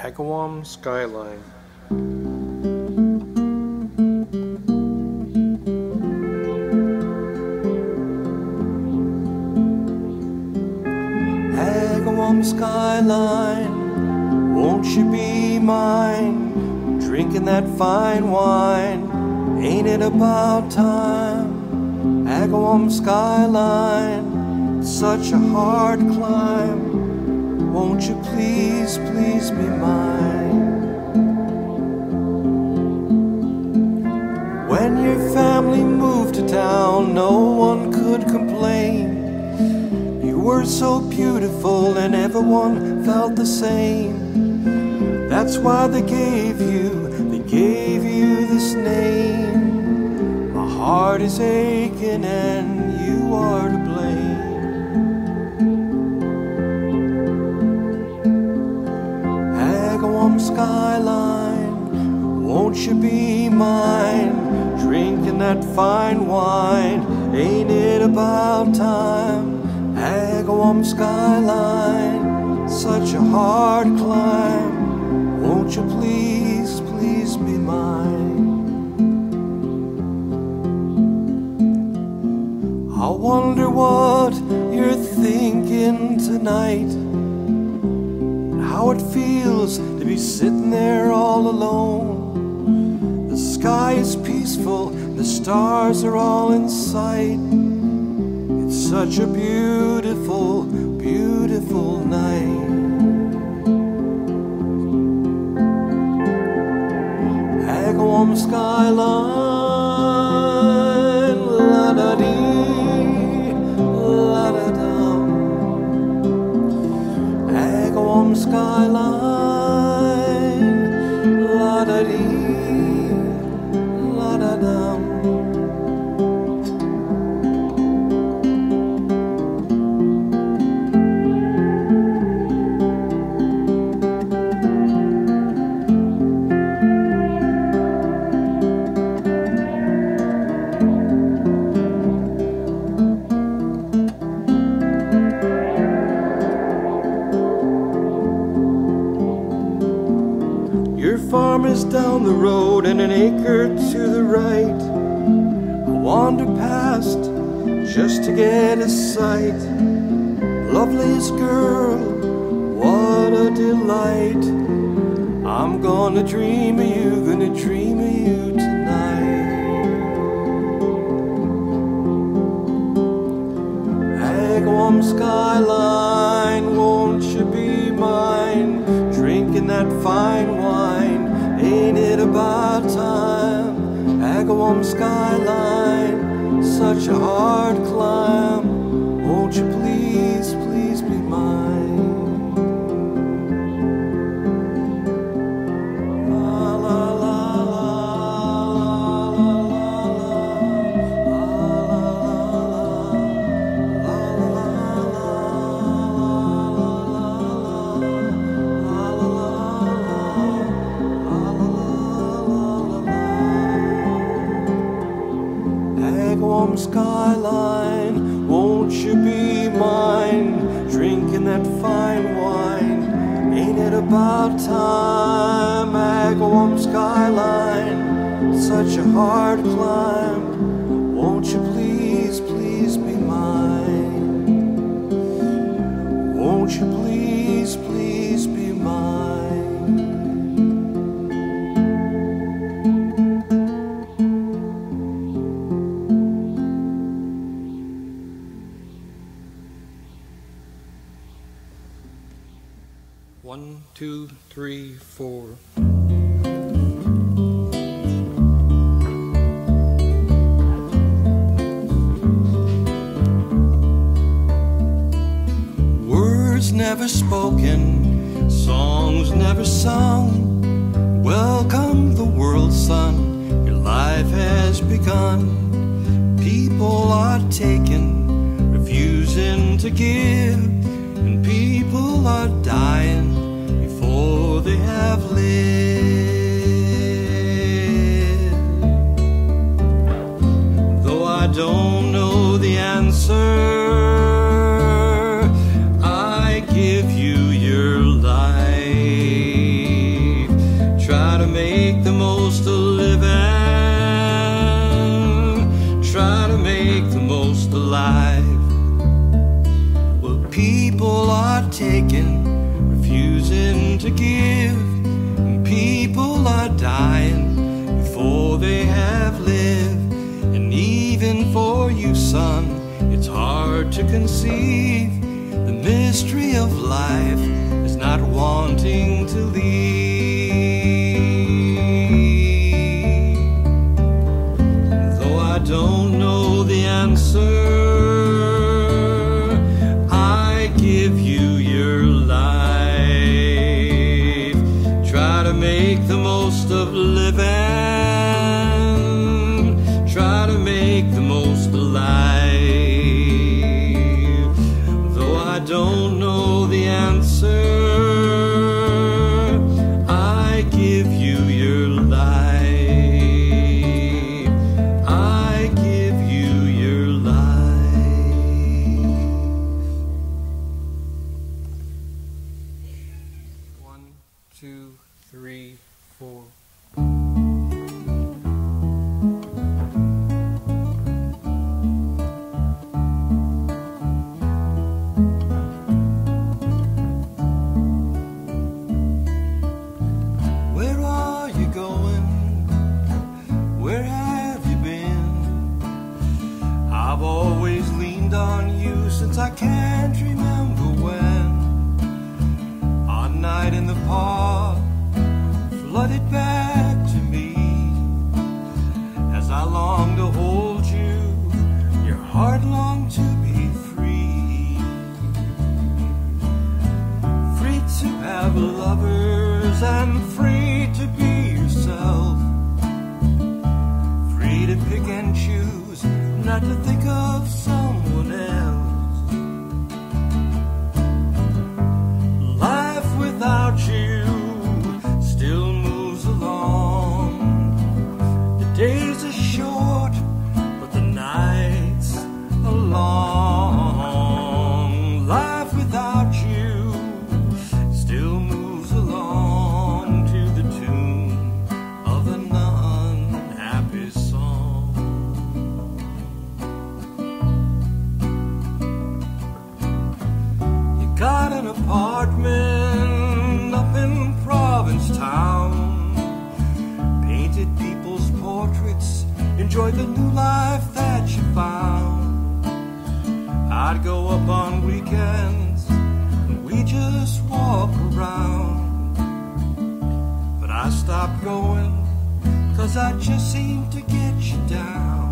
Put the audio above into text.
Agawam skyline. Agawam skyline, won't you be mine? Drinking that fine wine, ain't it about time? Agawam skyline, such a hard climb. Won't you please, please be mine? When your family moved to town, no one could complain. You were so beautiful and everyone felt the same. That's why they gave you this name. My heart is aching and you are to blame. Skyline, won't you be mine? Drinking that fine wine, ain't it about time? Agawam skyline, such a hard climb. Won't you please, please be mine? I wonder what you're thinking tonight, how it feels to be sitting there all alone. The sky is peaceful, the stars are all in sight. It's such a beautiful, beautiful night. Agawam skyline, la-da-dee, la-da-dum. Agawam skyline, la-da-dee, la-da-dum. Your farm is down the road and an acre to the right. I wander past just to get a sight. Loveliest girl, what a delight. I'm gonna dream of you, gonna dream of you tonight. Agawam skyline, won't you be mine? Drinking that fine wine, ain't it about time? Agawam skyline, such a hard climb. Won't you please, please be mine? La la la la la la Agawam skyline, won't you be mine? Drinking that fine wine, ain't it about time? Agawam skyline, such a hard climb. Won't you please, please be mine? Won't you please, please be mine? One, two, three, four. Words never spoken, songs never sung. Welcome the world, son, your life has begun. People are taken, refusing to give, and people are dying before they have lived. Though I don't know the answer, I give you your life. alive. Well, people are taken, refusing to give, and people are dying before they have lived. And even for you, son, it's hard to conceive the mystery of life is not wanting to leave. Though I don't know the answer, I give you your life. Try to make the most of living. Try to make the most of life. Though I don't know the answer, I give you your life. I give you your life. 1, 2, 3, 4. I can't remember when our night in the park flooded back to me as I longed to hold you. Your heart longed to be free, free to have lovers and free to be yourself, free to pick and choose, not to think of someone else. Without you still moves along. The days are short, but the nights are long. Life without you still moves along to the tune of an unhappy song. You got an apartment up in Province Town, painted people's portraits, enjoy the new life that you found. I'd go up on weekends and we just walk around, but I stopped going 'cause I just seemed to get you down.